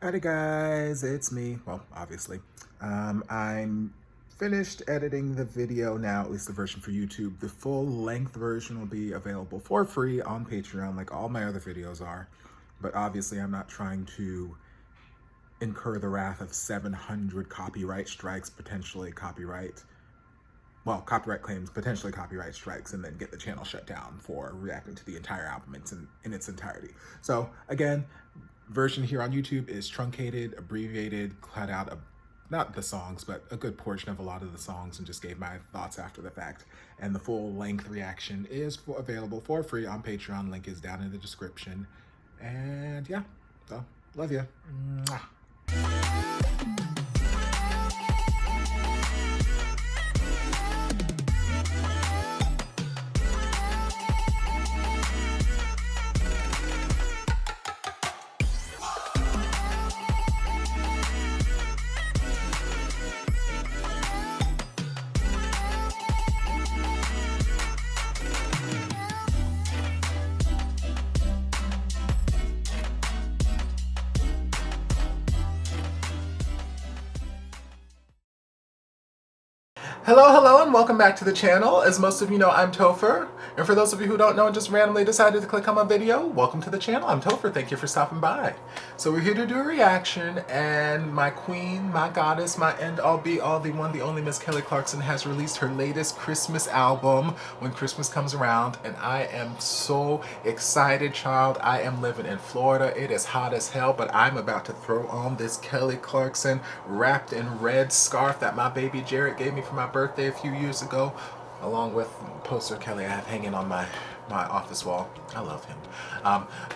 Howdy guys, it's me. Well, obviously. I'm finished editing the video now, at least the version for YouTube. The full length version will be available for free on Patreon like all my other videos are. But obviously I'm not trying to incur the wrath of 700 copyright strikes, potentially copyright claims, potentially copyright strikes, and then get the channel shut down for reacting to the entire album in its entirety. So again, version here on YouTube is truncated, abbreviated, cut out not the songs, but a good portion of a lot of the songs, and just gave my thoughts after the fact. And the full length reaction is available for free on Patreon. Link is down in the description. And yeah, so love you. Hello, and welcome back to the channel. As most of you know, I'm Topher. And for those of you who don't know and just randomly decided to click on my video, welcome to the channel. I'm Topher. Thank you for stopping by. So we're here to do a reaction, and my queen, my goddess, my end-all be-all, the one, the only Miss Kelly Clarkson has released her latest Christmas album when Christmas comes around, and I am so excited, child. I am living in Florida. It is hot as hell, but I'm about to throw on this Kelly Clarkson wrapped in red scarf that my baby Jared gave me for my birthday a few years ago, along with poster Kelly I have hanging on my office wall. I love him.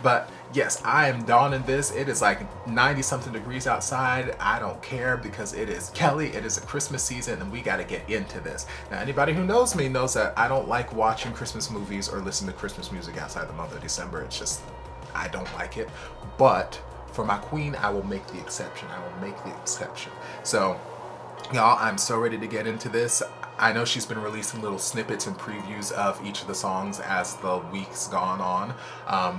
But yes, I am donning this. It is like 90 something degrees outside. I don't care because it is Kelly. It is a Christmas season and we got to get into this. Now, anybody who knows me knows that I don't like watching Christmas movies or listening to Christmas music outside the month of December. It's just, I don't like it. But for my queen, I will make the exception. I will make the exception. So y'all, I'm so ready to get into this. I know she's been releasing little snippets and previews of each of the songs as the week's gone on. I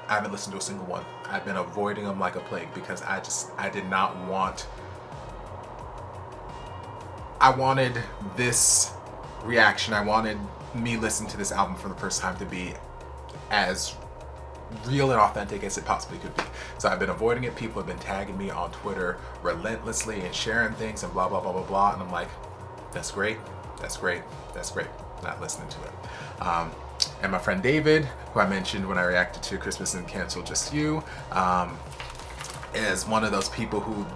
haven't listened to a single one. I've been avoiding them like a plague because I did not want... I wanted this reaction, I wanted me listening to this album for the first time to be as real and authentic as it possibly could be. So I've been avoiding it. People have been tagging me on Twitter relentlessly and sharing things and blah, blah, blah, blah, blah. And I'm like, that's great. That's great. That's great. Not listening to it. And my friend David, who I mentioned when I reacted to Christmas and Cancel Just You, is one of those people who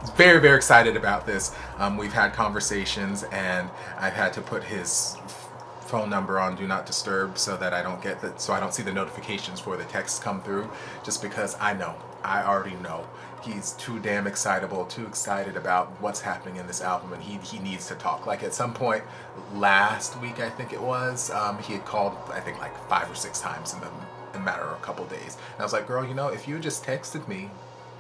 is very, very excited about this. We've had conversations and I've had to put his phone number on Do Not Disturb so that I don't get that, so I don't see the notifications for the texts come through, just because I already know he's too damn excitable, too excited about what's happening in this album, and he needs to talk. Like at some point last week, I think it was, he had called, I think like 5 or 6 times in a matter of a couple days. And I was like, girl, you know, if you just texted me,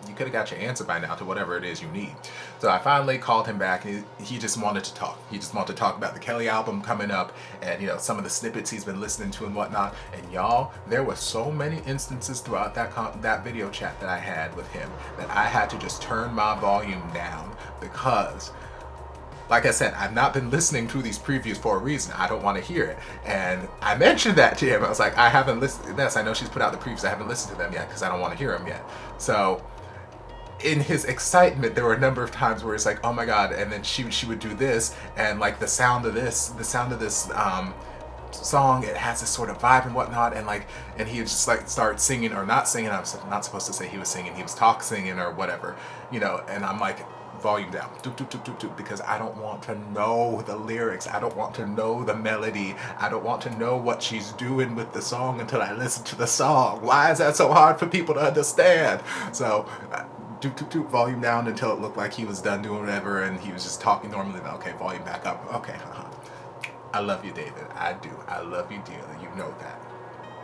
you could have got your answer by now to whatever it is you need. So I finally called him back, and he just wanted to talk. He just wanted to talk about the Kelly album coming up and, you know, some of the snippets he's been listening to and whatnot. And y'all, there were so many instances throughout that video chat that I had with him that I had to just turn my volume down because, like I said, I've not been listening to these previews for a reason. I don't want to hear it. And I mentioned that to him. I was like, I haven't listened. Yes, I know she's put out the previews. I haven't listened to them yet because I don't want to hear them yet. So in his excitement, there were a number of times where it's like, oh my god, and then she would do this, and like the sound of this song, it has this sort of vibe and whatnot, and he would just like start singing or not singing. I was not supposed to say he was singing, he was singing or whatever, you know, and I'm like, volume down, doop, doop, doop, doop, doop, because I don't want to know the lyrics, I don't want to know the melody, I don't want to know what she's doing with the song until I listen to the song. Why is that so hard for people to understand? So doop, doop, doop, volume down until it looked like he was done doing whatever and he was just talking normally. Okay, volume back up. Okay, I love you, David. I do. I love you dearly. You know that.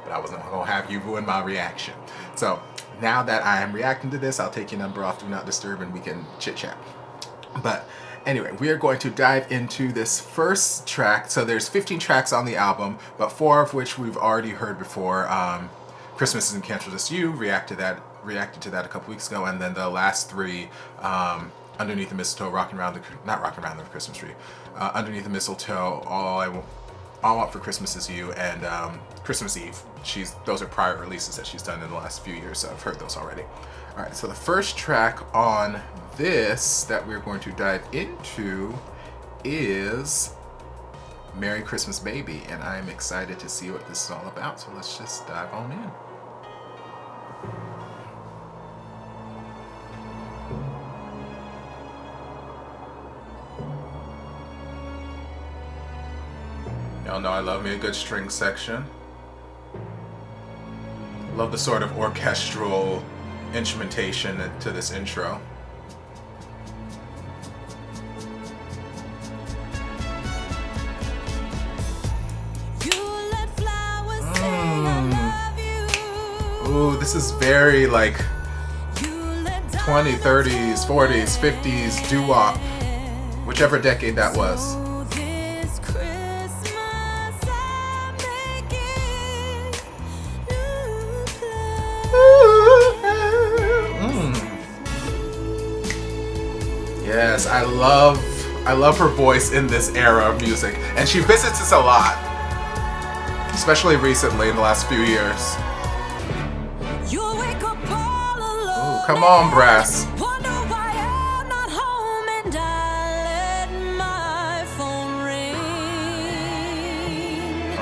But I wasn't going to have you ruin my reaction. So now that I am reacting to this, I'll take your number off Do Not Disturb and we can chit chat. But anyway, we are going to dive into this first track. So there's 15 tracks on the album, but 4 of which we've already heard before. Christmas and Cancel Just You, react to that reacted to that a couple weeks ago, and then the last three, Underneath the Mistletoe, not Rockin' Around the Christmas Tree, Underneath the Mistletoe, All I Want for Christmas Is You, and Christmas Eve. Those are prior releases that she's done in the last few years, so I've heard those already. All right, so the first track on this that we're going to dive into is Merry Christmas Baby, and I'm excited to see what this is all about, so let's just dive on in. Y'all know I love me a good string section. Love the sort of orchestral instrumentation to this intro. Ooh, this is very like 20s, 30s, 40s, 50s doo-wop, whichever decade that was. Yes, I love her voice in this era of music, and she visits us a lot, especially recently in the last few years. Ooh, come on, brass.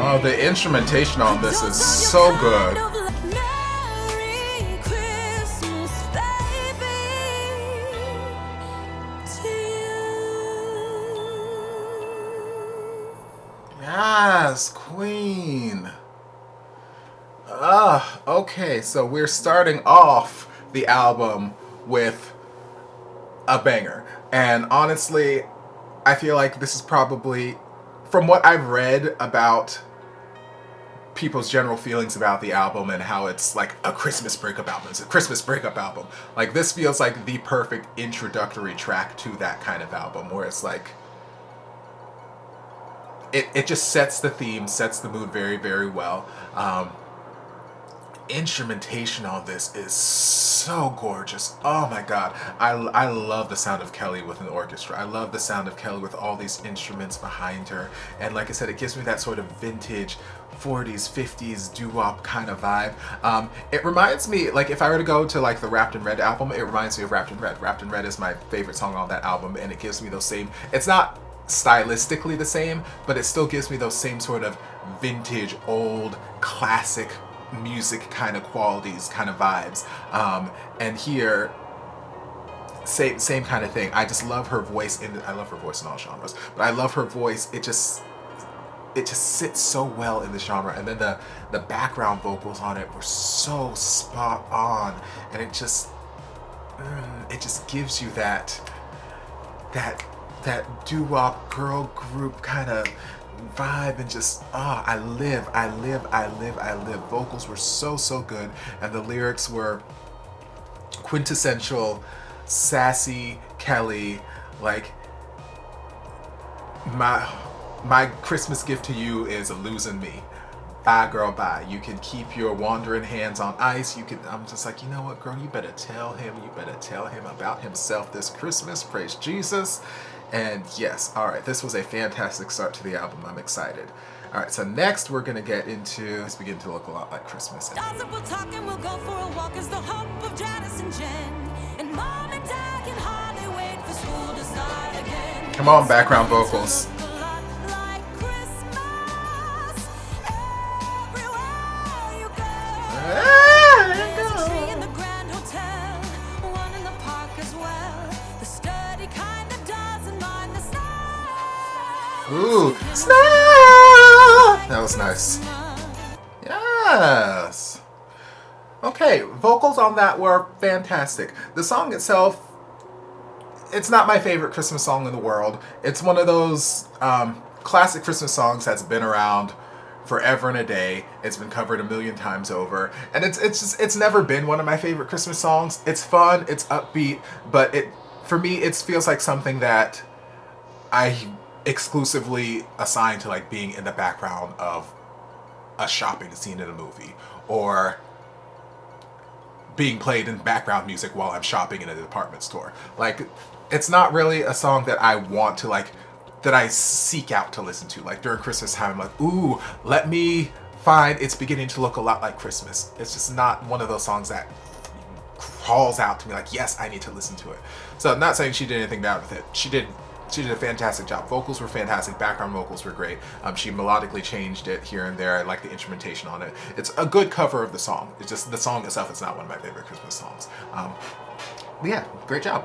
Oh, the instrumentation on this is so good. Yes, Queen. Okay, so we're starting off the album with a banger. And honestly, I feel like this is probably, from what I've read about people's general feelings about the album and how it's like a Christmas breakup album. It's a Christmas breakup album. Like, this feels like the perfect introductory track to that kind of album, where it's like, it just sets the theme, sets the mood very, very well. Instrumentation on this is so gorgeous. Oh my god. I love the sound of Kelly with an orchestra. I love the sound of Kelly with all these instruments behind her. And like I said, it gives me that sort of vintage 40s, 50s doo-wop kind of vibe. It reminds me, like, if I were to go to like the Wrapped in Red album, it reminds me of Wrapped in Red. Wrapped in Red is my favorite song on that album, and it gives me those same, it's not stylistically the same, but it still gives me those same sort of vintage, old, classic music kind of qualities, kind of vibes. And here, same kind of thing. I just love her voice, I love her voice in all genres, but I love her voice. It just sits so well in the genre. And then the background vocals on it were so spot on, and it just gives you that doo-wop girl group kind of vibe, and just I live. Vocals were so good, and the lyrics were quintessential sassy Kelly, like, my Christmas gift to you is losing me. Bye, girl, bye. You can keep your wandering hands on ice. I'm just like, you know what, girl, you better tell him about himself this Christmas. Praise Jesus. And yes, all right, this was a fantastic start to the album. I'm excited. All right, so next we're gonna get into, it's beginning to look a lot like Christmas. We'll talk and we'll go for a walk as the hope of Janice and Jen. And Mom and Dad can hardly wait for school to start again. Come on, background vocals. Ooh, snow! That was nice. Yes. Okay, vocals on that were fantastic. The song itself, it's not my favorite Christmas song in the world. It's one of those classic Christmas songs that's been around forever and a day. It's been covered a million times over, and it's never been one of my favorite Christmas songs. It's fun, it's upbeat, but for me it feels like something that I exclusively assigned to like being in the background of a shopping scene in a movie, or being played in background music while I'm shopping in a department store. Like, it's not really a song that I want to like, that I seek out to listen to. Like during Christmas time, I'm like, ooh, let me find It's Beginning to Look a Lot Like Christmas. It's just not one of those songs that calls out to me like, yes, I need to listen to it. So I'm not saying she did anything bad with it. She did a fantastic job. Vocals were fantastic. Background vocals were great. She melodically changed it here and there. I like the instrumentation on it. It's a good cover of the song. It's just the song itself is not one of my favorite Christmas songs. But yeah, great job.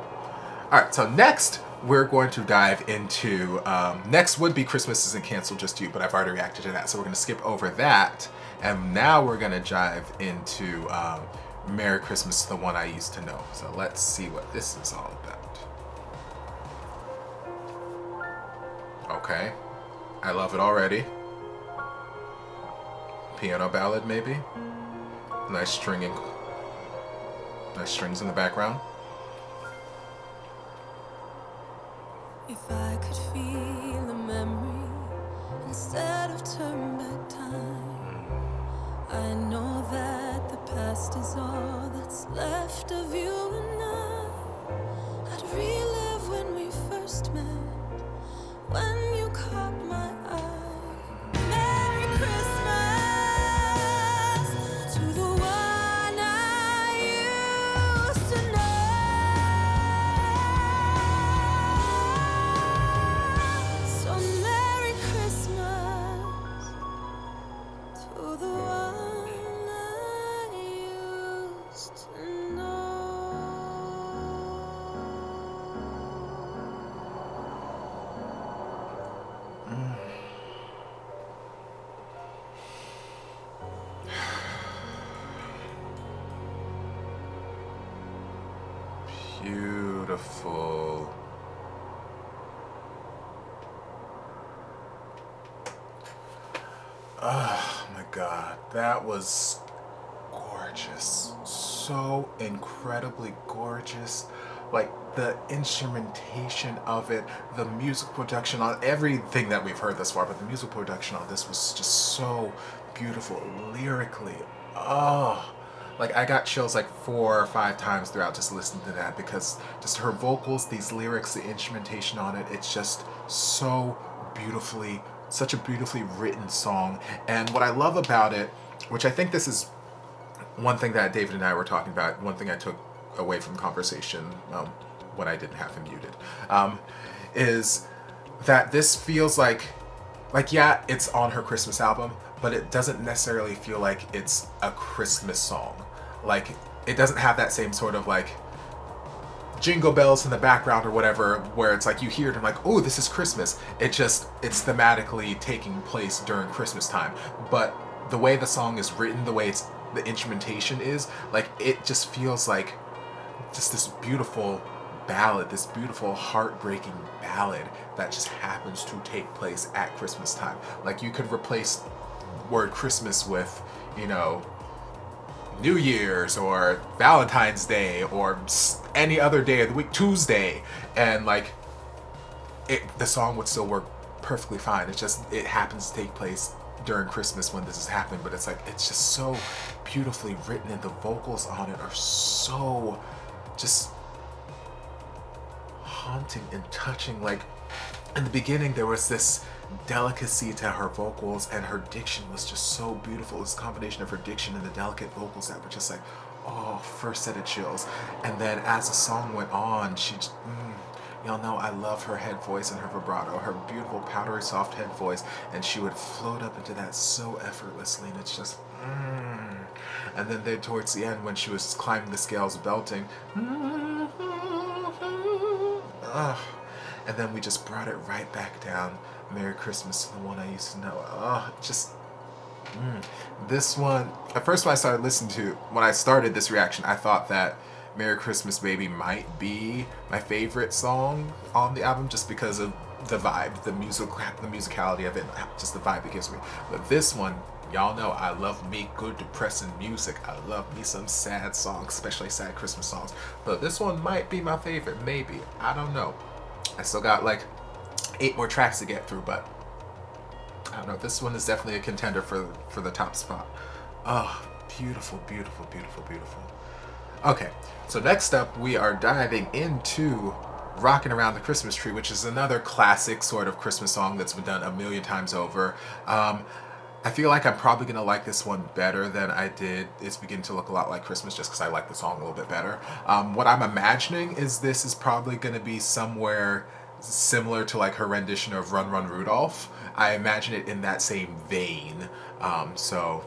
All right, so next we're going to dive into, next would be Christmas Isn't Canceled, Just You, but I've already reacted to that. So we're going to skip over that. And now we're going to dive into Merry Christmas, The One I Used to Know. So let's see what this is all about. Okay, I love it already. Piano ballad, maybe. Nice strings in the background. If I could feel the memory instead of turn back time, I know that the past is all that's left of you and I'd relive when we first met. When you caught my eye, Merry Christmas to the one I used to know. So Merry Christmas to the one I used to know. Beautiful. Oh my God, that was gorgeous. So incredibly gorgeous. Like the instrumentation of it, the music production on everything that we've heard thus far, but the music production on this was just so beautiful lyrically. Oh, like I got chills like 4 or 5 times throughout just listening to that, because just her vocals, these lyrics, the instrumentation on it, it's just so beautifully, such a beautifully written song. And what I love about it, which I think this is one thing that David and I were talking about, one thing I took away from the conversation when I didn't have him muted, is that this feels like yeah, it's on her Christmas album, but it doesn't necessarily feel like it's a Christmas song. Like, it doesn't have that same sort of like jingle bells in the background or whatever, where it's like you hear it and like, oh, this is Christmas. It's thematically taking place during Christmas time. But the way the song is written, the way the instrumentation is, like, it just feels like just this beautiful ballad, this beautiful heartbreaking ballad that just happens to take place at Christmas time. Like, you could replace word Christmas with, you know, New Year's or Valentine's Day or any other day of the week, Tuesday, and like the song would still work perfectly fine. It's just, it happens to take place during Christmas when this is happening, but it's like, it's just so beautifully written, and the vocals on it are so just haunting and touching. Like, in the beginning there was this delicacy to her vocals, and her diction was just so beautiful. This combination of her diction and the delicate vocals that were just like, oh, first set of chills. And then as the song went on, she y'all know I love her head voice and her vibrato, her beautiful powdery soft head voice, and she would float up into that so effortlessly, and it's just and then towards the end when she was climbing the scales belting, and then we just brought it right back down. Merry Christmas to the one I used to know. Oh, just this one, at first when I started this reaction, I thought that Merry Christmas Baby might be my favorite song on the album, just because of the vibe, the musicality of it, just the vibe it gives me. But this one, y'all know I love me good depressing music. I love me some sad songs, especially sad Christmas songs. But this one might be my favorite, maybe. I don't know. I still got like 8 more tracks to get through, but I don't know. This one is definitely a contender for the top spot. Oh, beautiful, beautiful, beautiful, beautiful. Okay, so next up we are diving into Rockin' Around the Christmas Tree, which is another classic sort of Christmas song that's been done a million times over. I feel like I'm probably going to like this one better than I did It's Beginning to Look a Lot Like Christmas, just because I like the song a little bit better. What I'm imagining is this is probably going to be somewhere similar to like her rendition of Run Run Rudolph. I imagine it in that same vein. So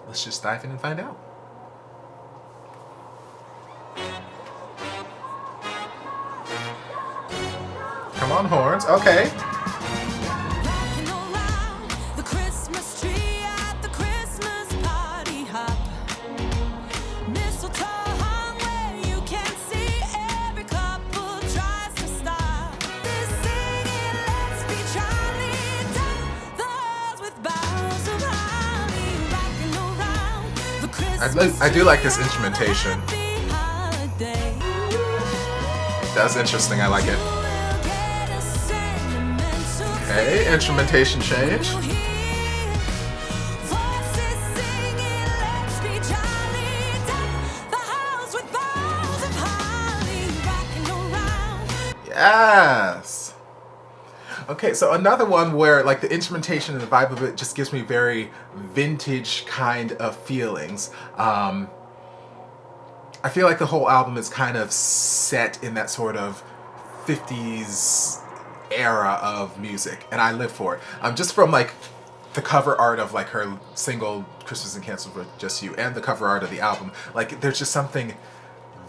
let's just dive in and find out. Come on, horns. Okay. I do like this instrumentation. That's interesting. I like it. Okay, instrumentation change. Yes. Okay, so another one where like the instrumentation and the vibe of it just gives me very vintage kind of feelings. I feel like the whole album is kind of set in that sort of 50s era of music, and I live for it. Just from like the cover art of like her single Christmas and Cancelled for Just You and the cover art of the album, like there's just something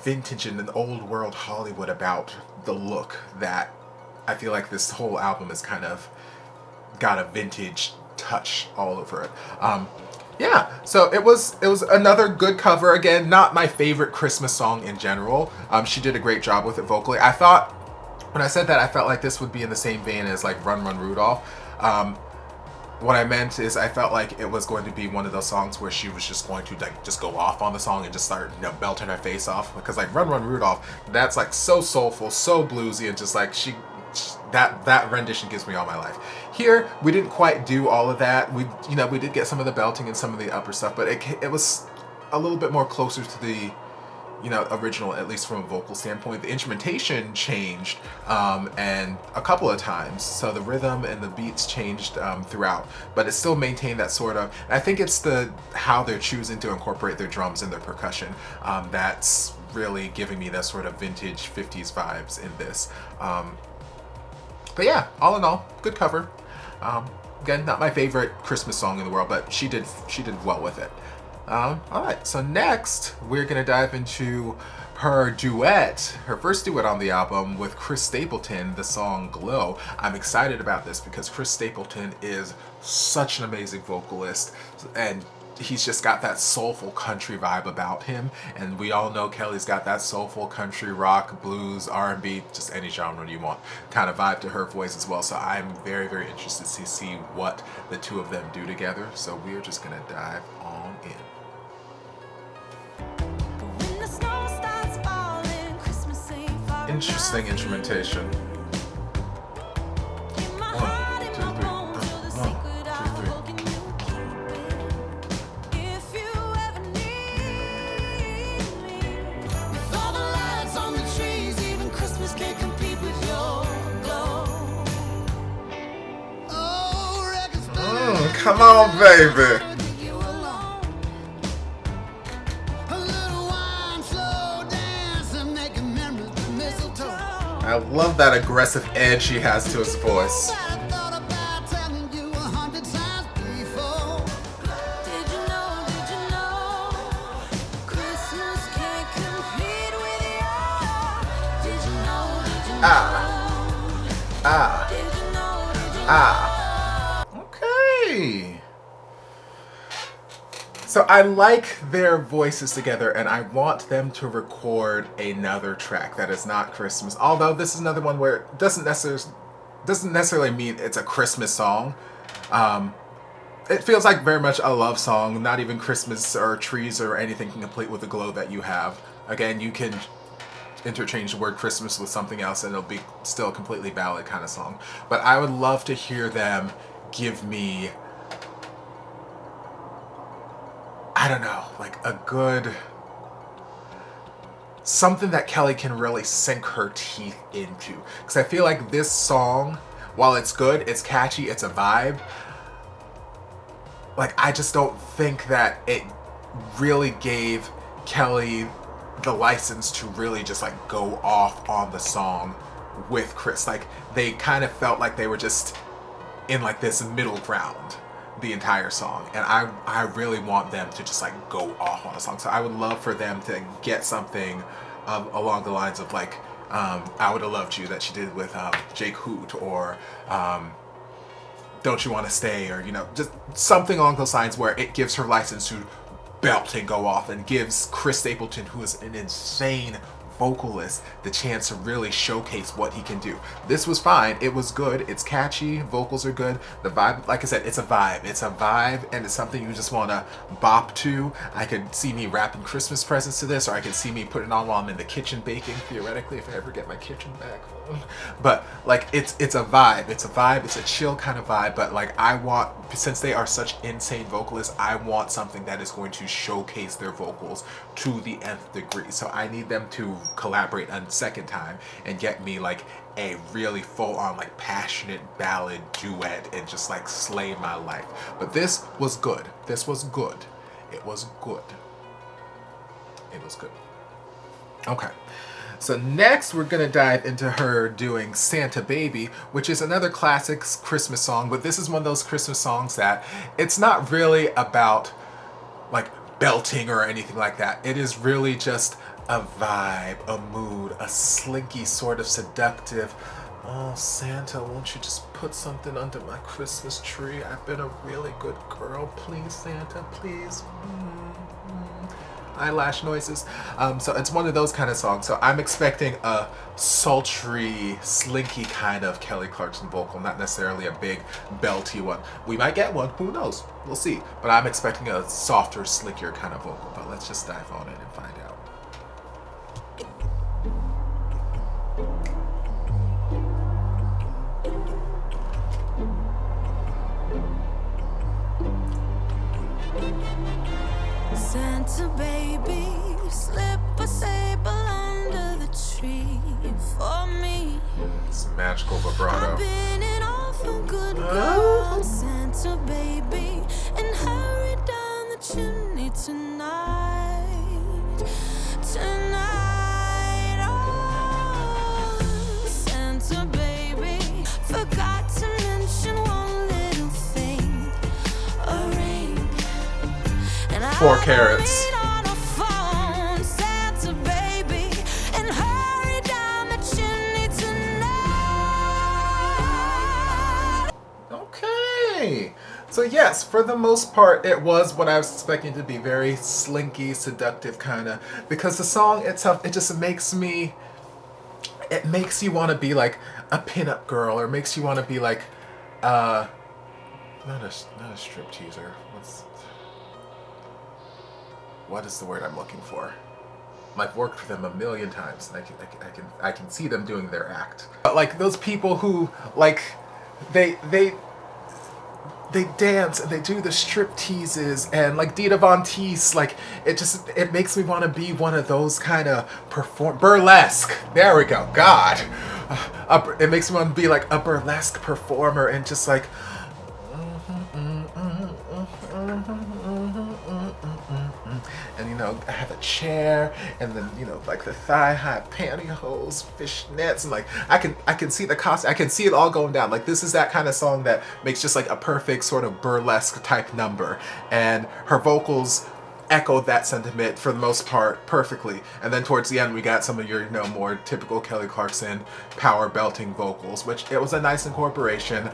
vintage and an old world Hollywood about the look that I feel like this whole album has kind of got a vintage touch all over it. Yeah, so it was another good cover. Again, not my favorite Christmas song in general. She did a great job with it vocally. I thought, when I said that, I felt like this would be in the same vein as like Run Run Rudolph. What I meant is I felt like it was going to be one of those songs where she was just going to like just go off on the song and just start, you know, belting her face off. Because like Run Run Rudolph, that's like so soulful, so bluesy, and just like that rendition gives me all my life. Here we didn't quite do all of that. We did get some of the belting and some of the upper stuff, but it was a little bit more closer to the original, at least from a vocal standpoint. The instrumentation changed and a couple of times, so the rhythm and the beats changed throughout, but it still maintained that sort of, I think it's how they're choosing to incorporate their drums and their percussion that's really giving me that sort of vintage 50s vibes in this. But yeah, all in all, good cover. Again, not my favorite Christmas song in the world, but she did well with it. Alright, so next we're going to dive into her first duet on the album with Chris Stapleton, the song Glow. I'm excited about this because Chris Stapleton is such an amazing vocalist, and he's just got that soulful country vibe about him, and we all know Kelly's got that soulful country, rock, blues, R&B, just any genre you want kind of vibe to her voice as well. So I'm very, very interested to see what the two of them do together. So we are just going to dive on in. Interesting instrumentation. Come on, baby. I love that aggressive edge she has to his voice. Okay. So I like their voices together, and I want them to record another track that is not Christmas. Although this is another one where it doesn't necessarily mean it's a Christmas song. It feels like very much a love song. Not even Christmas or trees or anything can complete with the glow that you have. Again, you can interchange the word Christmas with something else and it'll be still a completely valid kind of song. But I would love to hear them give me, I don't know, like a good something that Kelly can really sink her teeth into. Because I feel like this song, while it's good, it's catchy, it's a vibe, like, I just don't think that it really gave Kelly the license to really just like go off on the song with Chris. Like, they kind of felt like they were just in like this middle ground the entire song, and I really want them to just like go off on a song. So I would love for them to get something along the lines of like I Would Have Loved You that she did with Jake Hoot, or Don't You Want to Stay, or, you know, just something along those lines where it gives her license to belt and go off, and gives Chris Stapleton, who is an insane vocalist, the chance to really showcase what he can do. This was fine. It was good. It's catchy. Vocals are good. The vibe, like I said, it's a vibe. It's a vibe, and it's something you just want to bop to. I could see me wrapping Christmas presents to this, or I could see me putting on while I'm in the kitchen baking, theoretically, if I ever get my kitchen back. But like, it's a vibe. It's a vibe. It's a chill kind of vibe. But like, I want, since they are such insane vocalists, I want something that is going to showcase their vocals to the nth degree. So I need them to collaborate a second time and get me like a really full-on like passionate ballad duet and just like slay my life. But this was good. This was good. It was good. It was good. Okay. So next we're gonna dive into her doing Santa Baby, which is another classic Christmas song, but this is one of those Christmas songs that it's not really about like belting or anything like that. It is really just a vibe, a mood, a slinky sort of seductive, oh Santa, won't you just put something under my Christmas tree? I've been a really good girl. Please, Santa, please. Eyelash noises. So it's one of those kind of songs. So I'm expecting a sultry, slinky kind of Kelly Clarkson vocal, not necessarily a big belty one. We might get one, who knows? We'll see. But I'm expecting a softer, slickier kind of vocal. But let's just dive on in and find out. Santa baby, slip a sable under the tree for me. It's magical vibrato. I've been an awful good girl, Santa baby, and hurry down the chimney tonight. Tonight, oh, Santa baby, forgot to mention one little thing, a ring. 4 carats. Okay. So yes, for the most part, it was what I was expecting to be, very slinky, seductive kind of, because the song itself, it just makes me, it makes you want to be like a pinup girl, or makes you want to be like, not a strip teaser. What is the word I'm looking for? I've worked with them a million times, and I can see them doing their act. But like those people who like they dance and they do the strip teases, and like Dita Von Teese, like it makes me want to be one of those kind of burlesque. There we go. God, it makes me want to be like a burlesque performer and just like. And you know, I have a chair, and then you know, like the thigh-high pantyhose, fishnets, and like I can see the costume, I can see it all going down. Like this is that kind of song that makes just like a perfect sort of burlesque type number, and her vocals echoed that sentiment for the most part perfectly. And then towards the end, we got some of your, you know, more typical Kelly Clarkson power belting vocals, which it was a nice incorporation.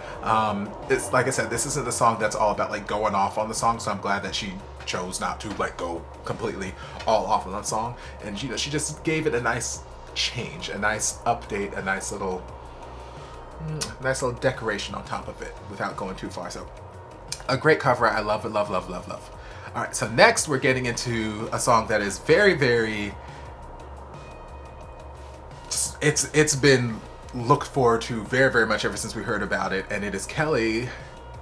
It's like I said, this isn't the song that's all about like going off on the song, so I'm glad that she chose not to like go completely all off on that song. And you know, she just gave it a nice change, a nice update, a nice little decoration on top of it without going too far. So a great cover. I love it. Love, love, love, love. All right, so next we're getting into a song that is very, very, it's been looked forward to very, very much ever since we heard about it, and it is Kelly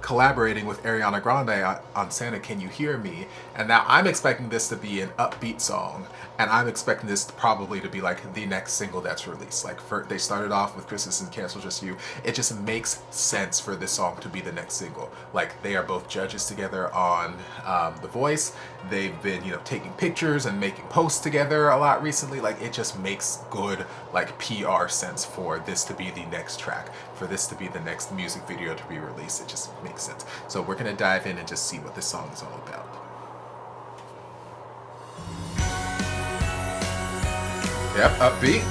collaborating with Ariana Grande on Santa Can You Hear Me? And now I'm expecting this to be an upbeat song, and I'm expecting this probably to be like the next single that's released. Like they started off with Christmas and Cancel Just You. It just makes sense for this song to be the next single. Like they are both judges together on The Voice. They've been, you know, taking pictures and making posts together a lot recently. Like it just makes good like PR sense for this to be the next track, for this to be the next music video to be released. It just makes sense. So we're gonna dive in and just see what this song is all about. Yep, upbeat.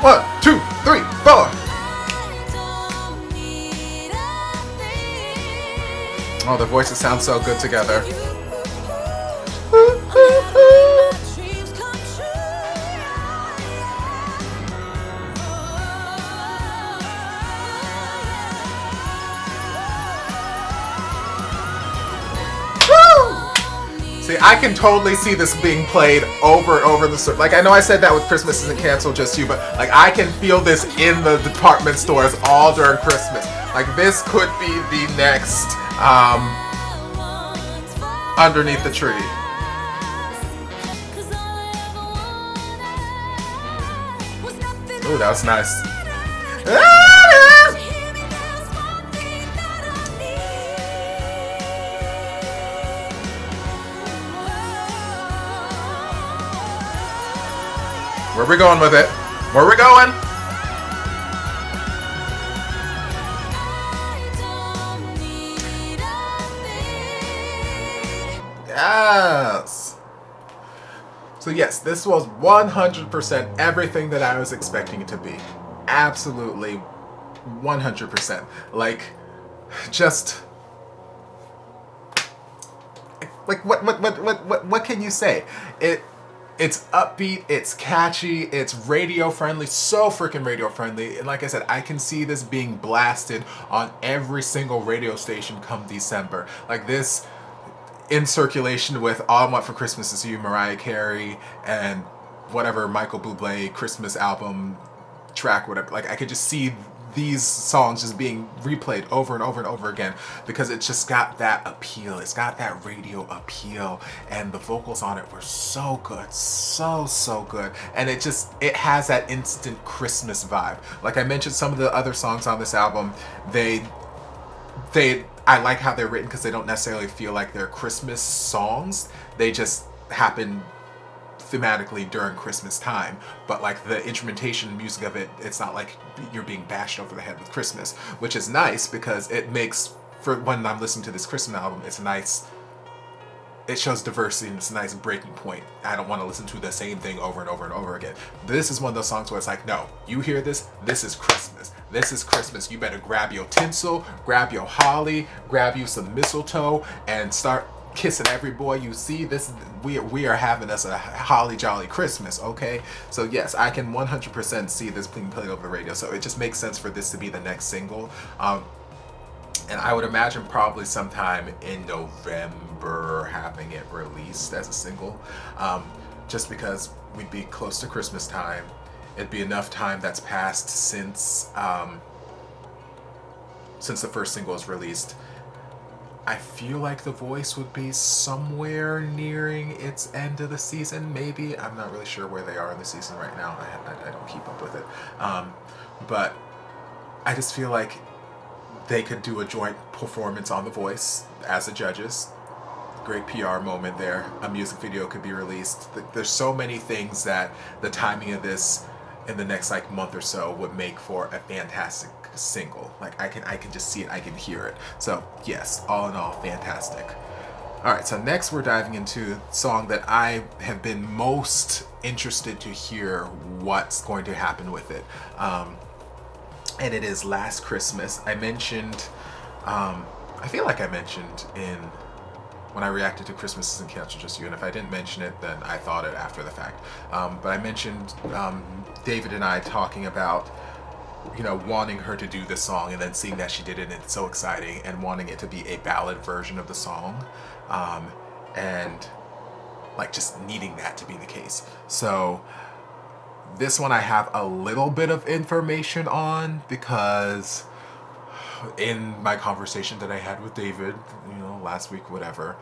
One, two, three, four. Oh, the voices sound so good together. See, I can totally see this being played over and over the like I know I said that with Christmas Isn't Cancelled Just You, but like I can feel this in the department stores all during Christmas. Like this could be the next Underneath the Tree. Ooh, that was nice. Where we going with it? Where we going? Yes. So yes, this was 100% everything that I was expecting it to be. Absolutely 100%. Like, just like what can you say? It's upbeat, it's catchy, it's radio friendly, so freaking radio friendly. And like I said, I can see this being blasted on every single radio station come December. Like this in circulation with All I Want for Christmas Is You, Mariah Carey, and whatever Michael Bublé Christmas album track, whatever. Like I could just see these songs just being replayed over and over and over again because it's just got that appeal. It's got that radio appeal, and the vocals on it were so good, so good. And it has that instant Christmas vibe. Like I mentioned, some of the other songs on this album, I like how they're written because they don't necessarily feel like they're Christmas songs. They just happen thematically during Christmas time, but like the instrumentation music of it, it's not like you're being bashed over the head with Christmas, which is nice because it makes, for when I'm listening to this Christmas album, it's nice. It shows diversity and it's a nice breaking point. I don't want to listen to the same thing over and over and over again. This is one of those songs where it's like, no, you hear this is Christmas. This is Christmas. You better grab your tinsel, grab your holly, grab you some mistletoe, and start kissing every boy you see. This we are having us a holly jolly Christmas, okay? So yes, I can 100% see this being played over the radio. So it just makes sense for this to be the next single. And I would imagine probably sometime in November having it released as a single, just because we'd be close to Christmas time. It'd be enough time that's passed since the first single was released. I feel like The Voice would be somewhere nearing its end of the season, maybe. I'm not really sure where they are in the season right now. I don't keep up with it. But I just feel like they could do a joint performance on The Voice as the judges. Great PR moment there. A music video could be released. There's so many things that the timing of this in the next like month or so would make for a fantastic single. Like I can just see it, I can hear it. So yes, all in all, fantastic. All right, so next we're diving into the song that I have been most interested to hear what's going to happen with it. And it is Last Christmas. I mentioned, I feel like I mentioned when I reacted to Christmas Isn't Cancelled Just You, and if I didn't mention it, then I thought it after the fact. But I mentioned David and I talking about, you know, wanting her to do this song and then seeing that she did it and it's so exciting, and wanting it to be a ballad version of the song. And like just needing that to be the case. So this one I have a little bit of information on, because in my conversation that I had with David, last week, whatever,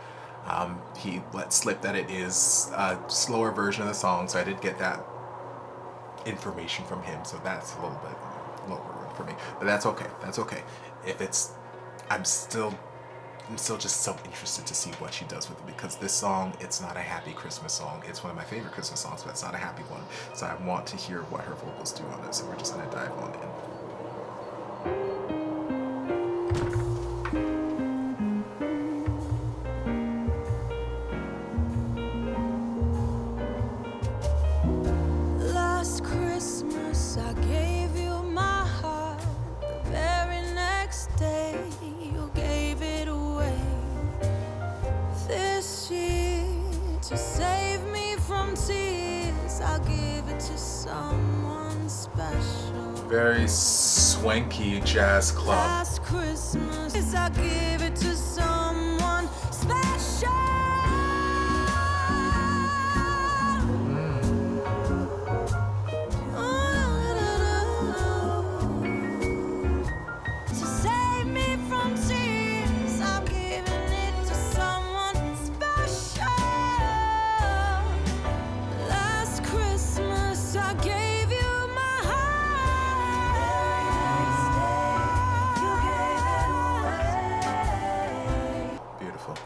he let slip that it is a slower version of the song, so I did get that information from him, so that's a little bit lower for me, but that's okay. That's okay. If it's, I'm still just so interested to see what she does with it, because this song, it's not a happy Christmas song. It's one of my favorite Christmas songs, but it's not a happy one. So I want to hear what her vocals do on it. So we're just gonna dive on in. Very swanky jazz club. Last Christmas, I gave it to someone special. To save me from tears, I'm giving it to someone special. Last Christmas, I gave you my heart. Beautiful.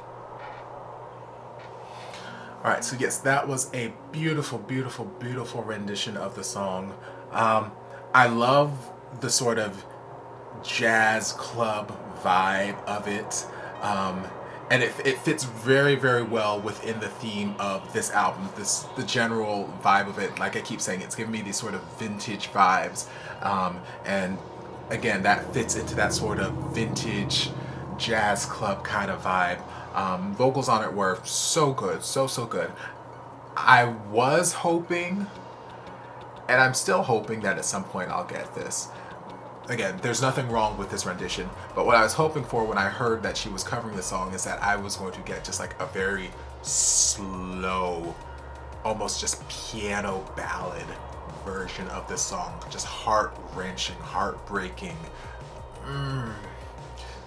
All right, so yes, that was a beautiful, beautiful, beautiful rendition of the song. I love the sort of jazz club vibe of it, and it fits very, very well within the theme of this album. The general vibe of it, like I keep saying, it's giving me these sort of vintage vibes, and again, that fits into that sort of vintage jazz club kind of vibe. Vocals on it were so good, so good. I was hoping, and I'm still hoping, that at some point I'll get this. Again, there's nothing wrong with this rendition, but what I was hoping for when I heard that she was covering the song is that I was going to get just like a very slow, almost just piano ballad version of this song. Just heart-wrenching, heartbreaking.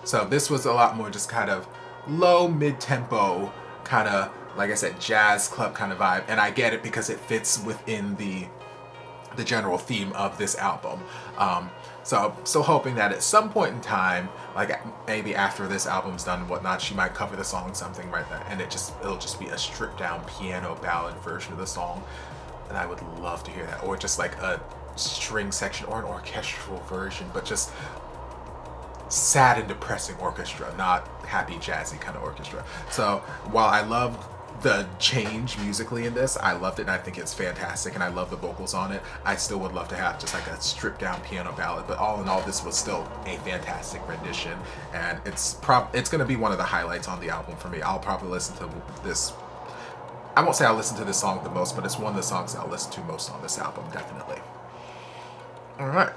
So this was a lot more just kind of low, mid-tempo, kind of, like I said, jazz club kind of vibe. And I get it because it fits within the general theme of this album. So I'm still hoping that at some point in time, like maybe after this album's done and whatnot, she might cover the song something right there, and it'll just be a stripped down piano ballad version of the song. And I would love to hear that, or just like a string section or an orchestral version, but just sad and depressing orchestra, not happy jazzy kind of orchestra. So while I love the change musically in this, I loved it and I think it's fantastic, and I love the vocals on it, I still would love to have just like a stripped down piano ballad. But all in all, this was still a fantastic rendition, and it's going to be one of the highlights on the album for me. I'll probably listen to this, I won't say I'll listen to this song the most, but it's one of the songs I'll listen to most on this album, definitely. Alright,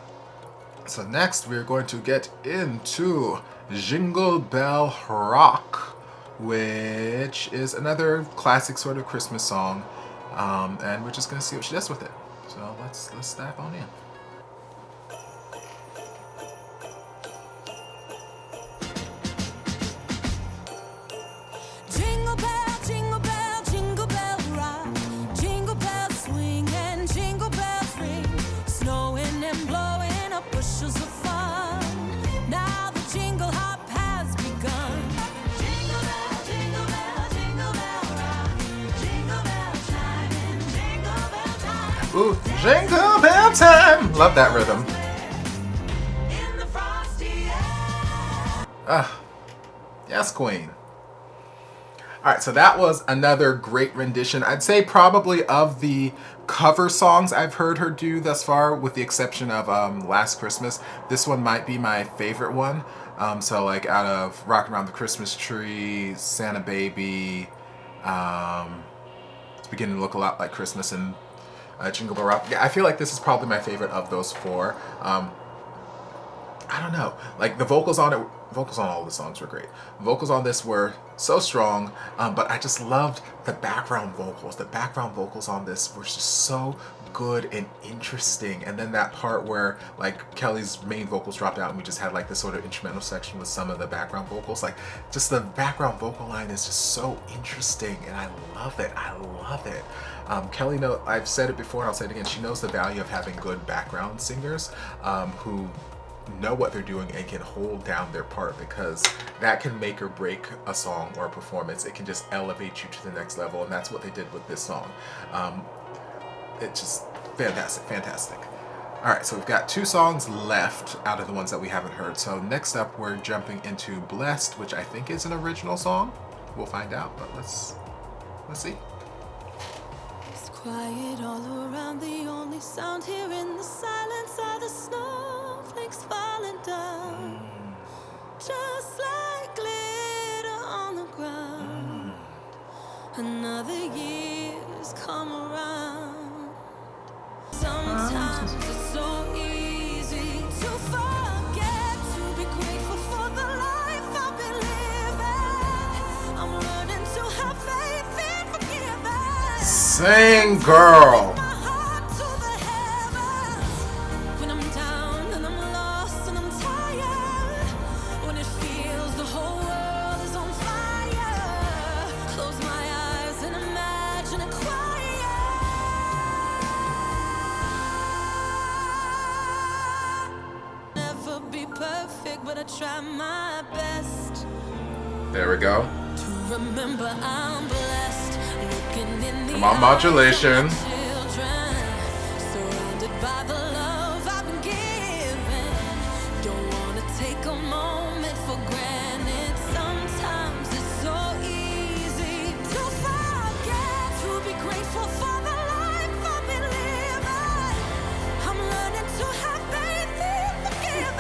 so next we're going to get into Jingle Bell Rock, which is another classic sort of Christmas song, and we're just gonna see what she does with it. So let's dive on in. Jingle bell, jingle bell, jingle bell rock. Jingle bells swing and jingle bells ring. Snowing and blowing up bushels of fun. Now the jingle hop has begun. Jingle bell, jingle bell, jingle bell rock. Jingle bell chime and jingle bell time. Ooh, Jingle Bell Time! Love that rhythm. In the frosty air. Yes, queen. Alright, so that was another great rendition. I'd say probably of the cover songs I've heard her do thus far, with the exception of Last Christmas, this one might be my favorite one. So like out of Rockin' Around the Christmas Tree, Santa Baby, it's beginning to look a lot like Christmas, and Jingle Bell Rock. Yeah, I feel like this is probably my favorite of those four. I don't know, like the vocals on it vocals on all the songs were great. Vocals on this were so strong, but I just loved the background vocals. The background vocals on this were just so good and interesting. And then that part where like Kelly's main vocals dropped out and we just had like this sort of instrumental section with some of the background vocals. Like just the background vocal line is just so interesting, and I love it. I love it. Kelly, I've said it before and I'll say it again, she knows the value of having good background singers who know what they're doing and can hold down their part, because that can make or break a song or a performance. It can just elevate you to the next level, and that's what they did with this song. It's just fantastic. All right, so we've got 2 songs left out of the ones that we haven't heard. So next up, we're jumping into Blessed, which I think is an original song. We'll find out, but let's see. It's quiet all around, the only sound here in the silence are the snowflakes falling down, just like glitter on the ground. Another year's come around. Sometimes it's so easy to forget to be grateful for the life I've been living. I'm learning to have faith in forgiving. Sing, girl. When I'm down and I'm lost and I'm tired, when it feels the whole world is on fire, close my eyes and imagine a quiet. Never be perfect, but I try my best. There we go. To remember I'm blessed, looking in the Come on, modulation. eyes of my children, surrounded by the love I've been given. Don't wanna take a moment for granted. Sometimes it's so easy to forget to be grateful for the life I've been living. I'm learning to have faith in forgiving.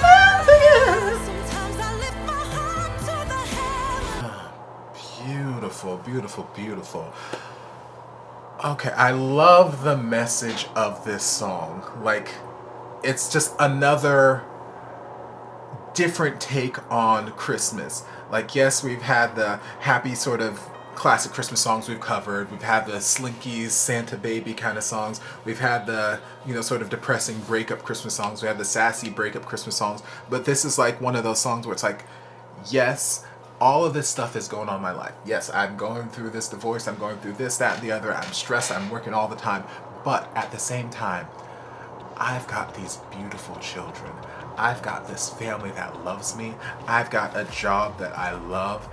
Sometimes I lift my heart to the heavens. Beautiful. Okay, I love the message of this song. Like, it's just another different take on Christmas. Like, yes, we've had the happy sort of classic Christmas songs we've covered. We've had the Slinkies, Santa Baby kind of songs. We've had the, sort of depressing breakup Christmas songs. We have the sassy breakup Christmas songs. But this is like one of those songs where it's like, yes, all of this stuff is going on in my life. Yes, I'm going through this divorce. I'm going through this, that, and the other. I'm stressed. I'm working all the time. But at the same time, I've got these beautiful children. I've got this family that loves me. I've got a job that I love.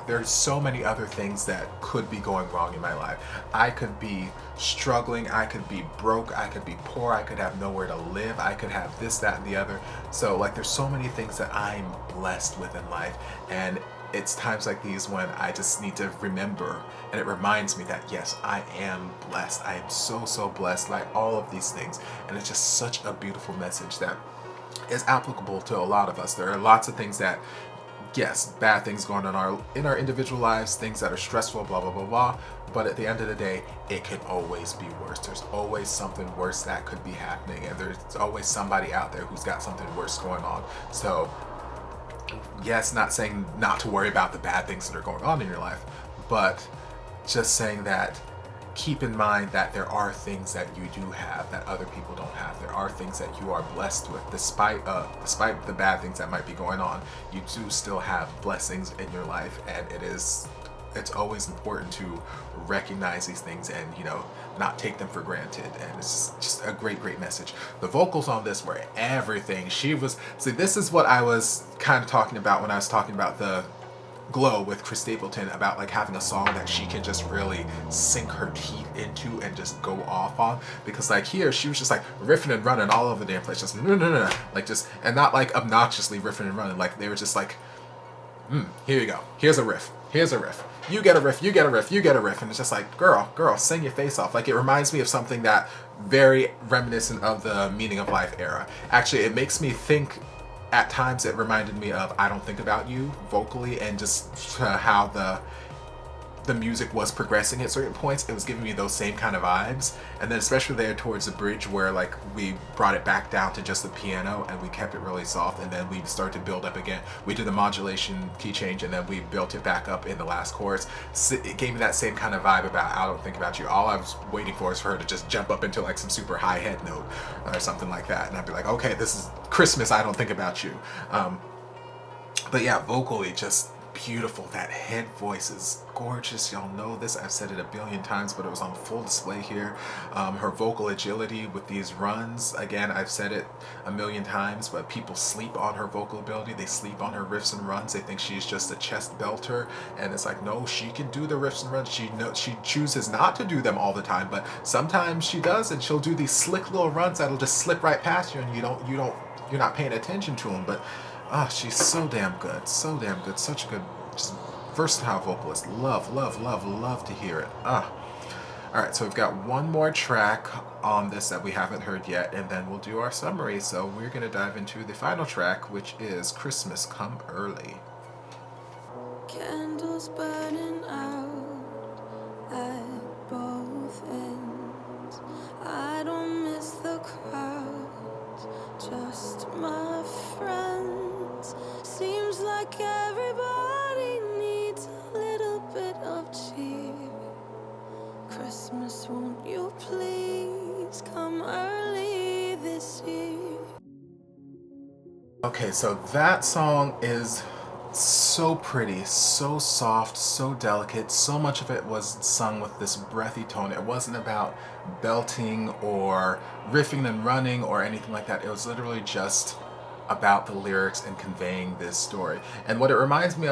There's so many other things that could be going wrong in my life. I could be struggling. I could be broke. I could be poor. I could have nowhere to live. I could have this, that, and the other. So like, there's so many things that I'm blessed with in life. And it's times like these when I just need to remember, and it reminds me that yes, I am blessed. I am so blessed, like all of these things. And it's just such a beautiful message that is applicable to a lot of us. There are lots of things that, yes, bad things going on in our individual lives, things that are stressful, blah, blah, blah, blah. But at the end of the day, it can always be worse. There's always something worse that could be happening. And there's always somebody out there who's got something worse going on. So yes, not saying not to worry about the bad things that are going on in your life, but just saying that keep in mind that there are things that you do have that other people don't have. There are things that you are blessed with, despite the bad things that might be going on. You do still have blessings in your life, and it's always important to recognize these things and not take them for granted. And it's just a great message. The vocals on this were everything. This is what I was kind of talking about when I was talking about the Glow with Chris Stapleton, about like having a song that she can just really sink her teeth into and just go off on. Because like here, she was just like riffing and running all over the damn place, just no, like just, and not like obnoxiously riffing and running. Like they were just like, here you go, here's a riff, you get a riff, and it's just like, girl, sing your face off. Like, it reminds me of something that very reminiscent of the Meaning of Life era. Actually, it makes me think. At times it reminded me of I Don't Think About You vocally, and just how the music was progressing at certain points, it was giving me those same kind of vibes. And then especially there towards the bridge where like we brought it back down to just the piano and we kept it really soft, and then we started to build up again. We did the modulation key change and then we built it back up in the last chorus. So it gave me that same kind of vibe about I Don't Think About You. All I was waiting for is for her to just jump up into like some super high head note or something like that, and I'd be like, okay, this is Christmas, I Don't Think About You. But yeah, vocally just beautiful. That head voice is gorgeous. Y'all know this. I've said it a billion times, but it was on full display here. Her vocal agility with these runs. Again, I've said it a million times, but people sleep on her vocal ability. They sleep on her riffs and runs. They think she's just a chest belter, and it's like, no, she can do the riffs and runs. She chooses not to do them all the time, but sometimes she does, and she'll do these slick little runs that'll just slip right past you, and you're not paying attention to them, but. She's so damn good. So damn good. Such a good, just versatile vocalist. Love, love, love, love to hear it. Alright, so we've got one more track on this that we haven't heard yet, and then we'll do our summary. So we're going to dive into the final track, which is Christmas Come Early. Candles burning out at both ends. I don't miss the crowd, just my friends. Seems like everybody needs a little bit of cheer. Christmas, won't you please come early this year? Okay, so that song is so pretty, so soft, so delicate. So much of it was sung with this breathy tone. It wasn't about belting or riffing and running or anything like that. It was literally just about the lyrics and conveying this story. And what it reminds me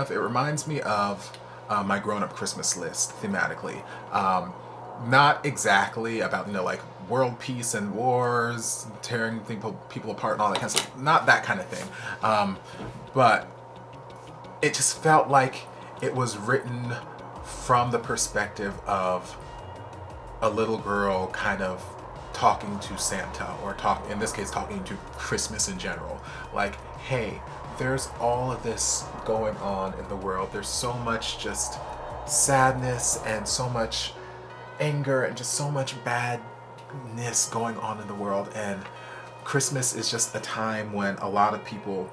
of my grown-up Christmas list thematically. Not exactly about, like world peace and wars, tearing people apart and all that kind of stuff. Not that kind of thing. But it just felt like it was written from the perspective of a little girl kind of talking to Santa, or in this case talking to Christmas in general. Like, hey, there's all of this going on in the world. There's so much just sadness and so much anger and just so much badness going on in the world, and Christmas is just a time when a lot of people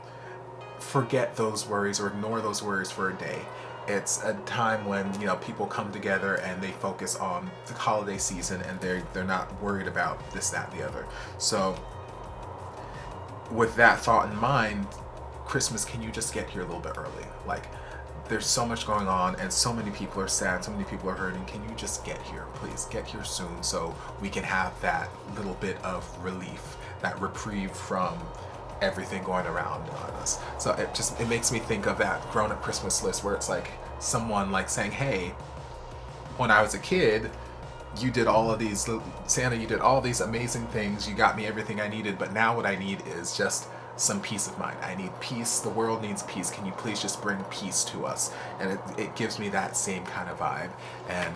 forget those worries or ignore those worries for a day. It's a time when people come together and they focus on the holiday season, and they're not worried about this, that, and the other. So with that thought in mind, Christmas, can you just get here a little bit early? Like, there's so much going on and so many people are sad, so many people are hurting. Can you just get here? Please get here soon so we can have that little bit of relief, that reprieve from everything going around on us. So it makes me think of that grown-up Christmas list where it's like someone like saying, hey, when I was a kid, you did all of these, Santa, you did all these amazing things, you got me everything I needed, but now what I need is just some peace of mind. I need peace. The world needs peace. Can you please just bring peace to us? And it gives me that same kind of vibe. And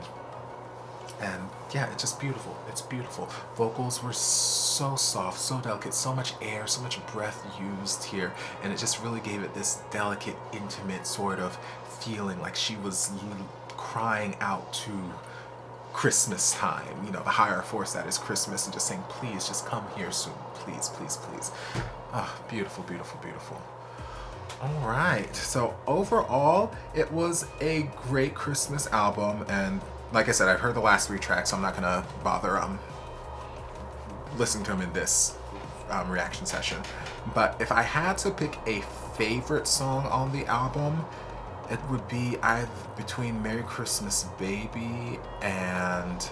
yeah, it's just beautiful. It's beautiful. Vocals were so soft, so delicate, so much air, so much breath used here, and it just really gave it this delicate, intimate sort of feeling, like she was crying out to Christmas time, the higher force that is Christmas, and just saying, please, just come here soon. Please, please, please. Beautiful, beautiful, beautiful. All right. So overall, it was a great Christmas album, and like I said, I've heard the last 3 tracks, so I'm not gonna bother listening to them in this reaction session. But if I had to pick a favorite song on the album, it would be either between Merry Christmas Baby and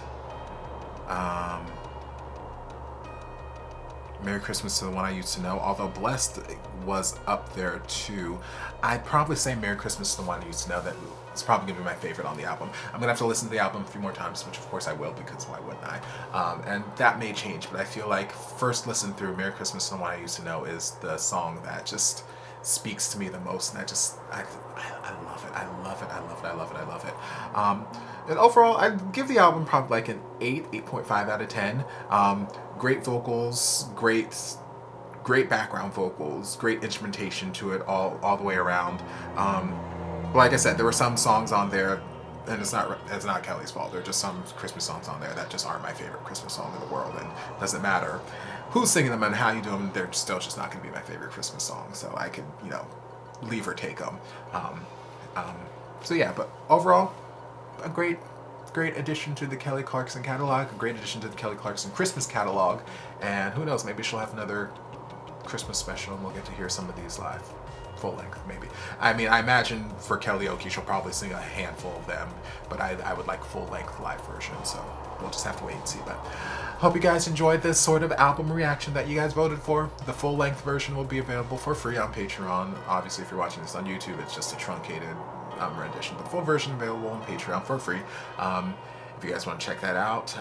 Merry Christmas to the One I Used to Know, although Blessed was up there too. I'd probably say Merry Christmas to the One I Used to Know. That it's probably going to be my favorite on the album. I'm going to have to listen to the album a few more times, which of course I will, because why wouldn't I? And that may change, but I feel like first listen through Merry Christmas to the One I Used to Know is the song that just speaks to me the most, and I love it. I love it. I love it. I love it. I love it. And overall, I'd give the album probably like an 8.5 out of 10. Great vocals, great background vocals, great instrumentation to it all the way around. But like I said, there were some songs on there and it's not Kelly's fault. There are just some Christmas songs on there that just aren't my favorite Christmas song in the world, and it doesn't matter who's singing them and how you do them, they're still just not going to be my favorite Christmas song. So I could, you know, leave or take them. So yeah, but overall, a great addition to the Kelly Clarkson catalog, a great addition to the Kelly Clarkson Christmas catalog, and who knows, maybe she'll have another Christmas special and we'll get to hear some of these live. Full length, maybe. I mean, I imagine for karaoke she'll probably sing a handful of them, but I would like full length live version, so we'll just have to wait and see. But hope you guys enjoyed this sort of album reaction that you guys voted for. The full length version will be available for free on Patreon. Obviously, if you're watching this on YouTube, it's just a truncated rendition, but the full version available on Patreon for free. If you guys want to check that out,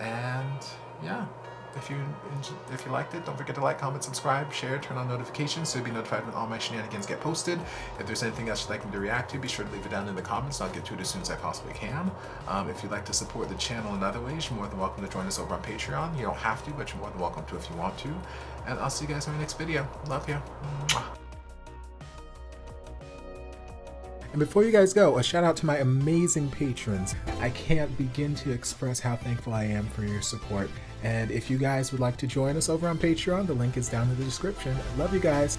and yeah. If you liked it, don't forget to like, comment, subscribe, share, turn on notifications so you'll be notified when all my shenanigans get posted. If there's anything else you'd like me to react to, be sure to leave it down in the comments. I'll get to it as soon as I possibly can. If you'd like to support the channel in other ways, you're more than welcome to join us over on Patreon. You don't have to, but you're more than welcome to if you want to. And I'll see you guys in my next video. Love you. Mwah. And before you guys go, a shout out to my amazing patrons. I can't begin to express how thankful I am for your support. And if you guys would like to join us over on Patreon, the link is down in the description. I love you guys.